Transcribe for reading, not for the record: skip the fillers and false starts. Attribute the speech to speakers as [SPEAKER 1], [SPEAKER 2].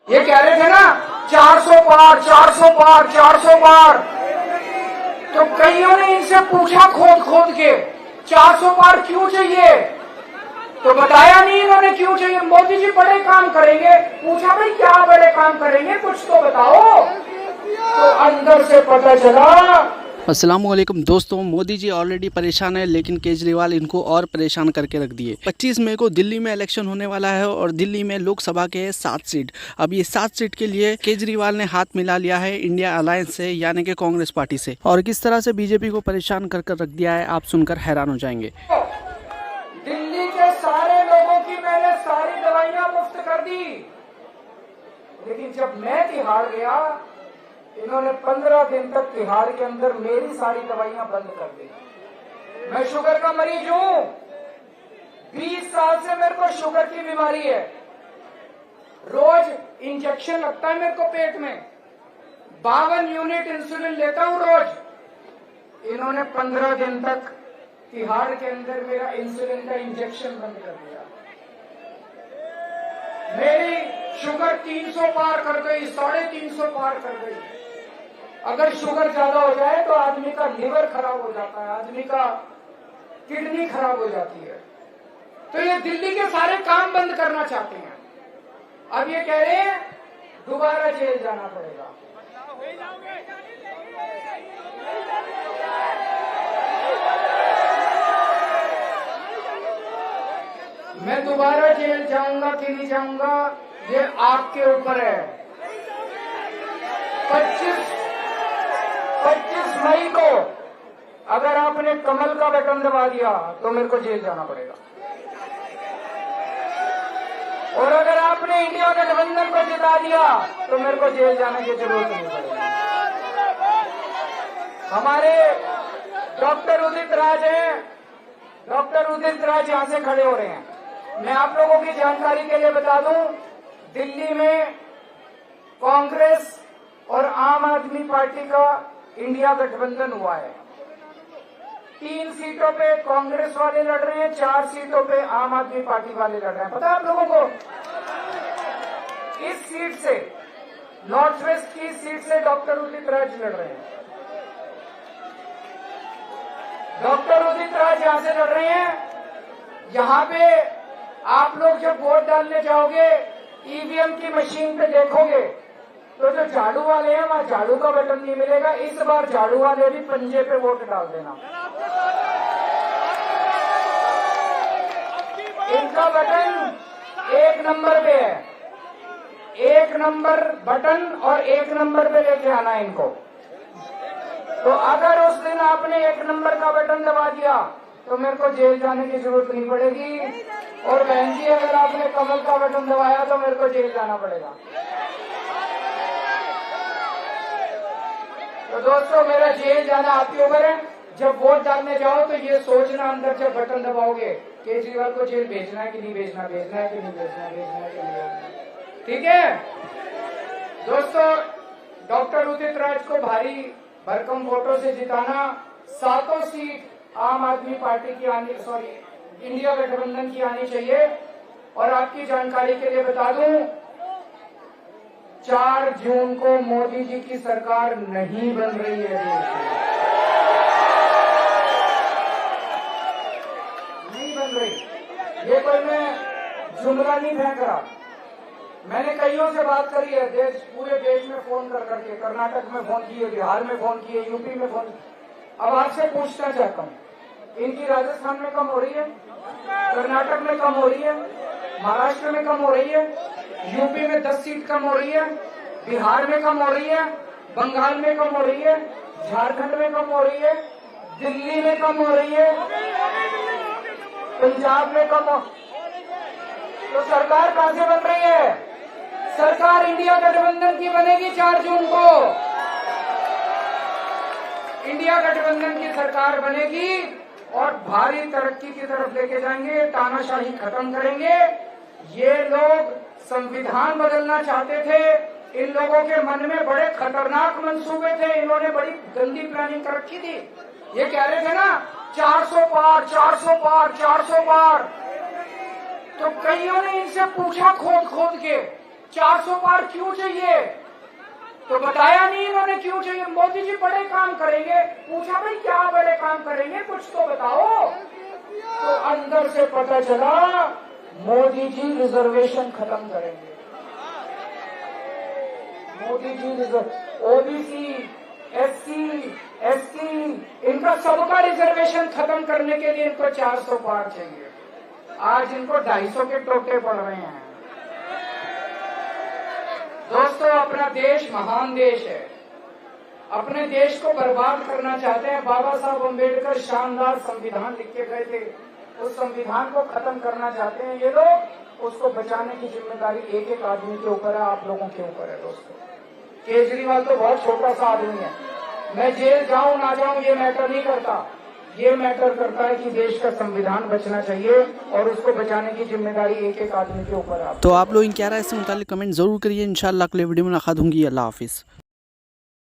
[SPEAKER 1] ये कह रहे थे ना 400 पार 400 पार 400 पार। तो कईयों ने इनसे पूछा खोद खोद के 400 पार क्यों चाहिए, तो बताया नहीं इन्होंने क्यों चाहिए। मोदी जी बड़े काम करेंगे, पूछा भाई क्या बड़े काम करेंगे कुछ तो बताओ, तो अंदर से पता चला।
[SPEAKER 2] अस्सलामुअलैकुम दोस्तों, मोदी जी ऑलरेडी परेशान है लेकिन केजरीवाल इनको और परेशान करके रख दिए। 25 मई को दिल्ली में इलेक्शन होने वाला है और दिल्ली में लोकसभा के 7 सीट। अब ये 7 सीट के लिए केजरीवाल ने हाथ मिला लिया है इंडिया अलायंस से, यानी कि कांग्रेस पार्टी से। और किस तरह से बीजेपी को परेशान कर रख दिया है आप सुनकर हैरान हो जाएंगे।
[SPEAKER 1] दिल्ली के सारे लोगों की मैंने सारी दवाइयां मुफ्त कर दी, लेकिन जब मैं तिहाड़ गया इन्होंने 15 दिन तक तिहाड़ के अंदर मेरी सारी दवाइयां बंद कर दी। मैं शुगर का मरीज हूं, 20 साल से मेरे को शुगर की बीमारी है, रोज इंजेक्शन लगता है मेरे को पेट में, 52 यूनिट इंसुलिन लेता हूं रोज। इन्होंने 15 दिन तक तिहाड़ के अंदर मेरा इंसुलिन का इंजेक्शन बंद कर दिया। मेरी शुगर 300 पार कर गई, 350 पार कर गई। अगर शुगर ज्यादा हो जाए तो आदमी का लिवर खराब हो जाता है, आदमी का किडनी खराब हो जाती है। तो ये दिल्ली के सारे काम बंद करना चाहते हैं। अब ये कह रहे हैं दोबारा जेल जाना पड़ेगा। मैं दोबारा जेल जाऊंगा कि नहीं जाऊंगा ये आपके ऊपर है। 25 मई को अगर आपने कमल का बटन दबा दिया तो मेरे को जेल जाना पड़ेगा, और अगर आपने इंडिया गठबंधन को जिता दिया तो मेरे को जेल जाने की जरूरत नहीं पड़ेगी। हमारे डॉक्टर उदित राज हैं, डॉक्टर उदित राज यहां से खड़े हो रहे हैं। मैं आप लोगों की जानकारी के लिए बता दूं, दिल्ली में कांग्रेस और आम आदमी पार्टी का इंडिया गठबंधन हुआ है। 3 सीटों पे कांग्रेस वाले लड़ रहे हैं, 4 सीटों पे आम आदमी पार्टी वाले लड़ रहे हैं। पता है आप लोगों को? इस सीट से, नॉर्थ वेस्ट की सीट से डॉक्टर उदित राज लड़ रहे हैं। डॉक्टर उदित राज यहां से लड़ रहे हैं। यहां पे आप लोग जब वोट डालने जाओगे ईवीएम की मशीन पे देखोगे तो जो झाड़ू वाले हैं वहां झाड़ू का बटन नहीं मिलेगा। इस बार झाड़ू वाले भी पंजे पे वोट डाल देना। इनका बटन 1 नंबर पे है, 1 नंबर बटन और 1 नंबर पे लेके आना है इनको। तो अगर उस दिन आपने 1 नंबर का बटन दबा दिया तो मेरे को जेल जाने की जरूरत नहीं पड़ेगी, और बहन जी अगर आपने कमल का बटन दबाया तो मेरे को जेल जाना पड़ेगा। तो दोस्तों मेरा जेल जाना आपके ऊपर है। जब वोट डालने जाओ तो ये सोचना अंदर जब बटन दबाओगे केजरीवाल को जेल भेजना है कि नहीं भेजना, भेजना है कि नहीं भेजना, भेजना है कि नहीं भेजना। ठीक है दोस्तों, डॉक्टर उदित राज को भारी भरकम वोटों से जिताना, 7 सीट आम आदमी पार्टी की आनी, इंडिया गठबंधन की आनी चाहिए। और आपकी जानकारी के लिए बता दूं, 4 जून को मोदी जी की सरकार नहीं बन रही है देश में, नहीं बन रही। ये कोई मैं जुमला नहीं फेंक रहा, मैंने कईयों से बात करी है, पूरे देश में फोन कर करके, कर्नाटक में फोन किए, बिहार में फोन किए, यूपी में फोन। अब आपसे पूछना चाहता हूँ, इनकी राजस्थान में कम हो रही है, कर्नाटक में कम हो रही है, महाराष्ट्र में कम हो रही है, यूपी में 10 सीट कम हो रही है, बिहार में कम हो रही है, बंगाल में कम हो रही है, झारखंड में कम हो रही है, दिल्ली में कम हो रही है, पंजाब में कम हो। तो सरकार कहां से बन रही है? सरकार इंडिया गठबंधन की बनेगी 4 जून को। इंडिया गठबंधन की सरकार बनेगी और भारी तरक्की की तरफ लेके जाएंगे, तानाशाही खत्म करेंगे। ये लोग संविधान बदलना चाहते थे, इन लोगों के मन में बड़े खतरनाक मंसूबे थे, इन्होंने बड़ी गंदी प्लानिंग कर रखी थी। ये कह रहे थे ना 400 पार 400 पार 400 पार। तो कईयों ने इनसे पूछा खोद खोद के 400 पार क्यों चाहिए? तो बताया नहीं इन्होंने क्यों चाहिए। मोदी जी बड़े काम करेंगे, पूछा भाई क्या बड़े काम करेंगे, कुछ तो बताओ। तो अंदर से पता चला मोदी जी रिजर्वेशन खत्म करेंगे। Modi ji OBC, SC, ST, इनका सबका रिजर्वेशन खत्म करने के लिए इनको 400 पार चाहिए। आज इनको 250 के टोटे पड़ रहे हैं। दोस्तों, अपना देश महान देश है। अपने देश को बर्बाद करना चाहते हैं। बाबा साहब अम्बेडकर शानदार संविधान लिख के गए थे, उस संविधान को खत्म करना चाहते हैं ये लोग। उसको बचाने की जिम्मेदारी एक एक आदमी के ऊपर है, आप लोगों के ऊपर है। दोस्तों, केजरीवाल तो बहुत छोटा सा आदमी है। मैं जेल जाऊं ना जाऊं ये मैटर नहीं करता। ये मैटर करता है कि देश का संविधान बचना चाहिए और उसको बचाने की जिम्मेदारी एक एक आदमी के ऊपर है।
[SPEAKER 2] तो आप लोग क्या राय से मुतालिक कमेंट जरूर करिए। इंशाल्लाह अगले वीडियो में मुलाकात होंगी। अल्लाह हाफिज़।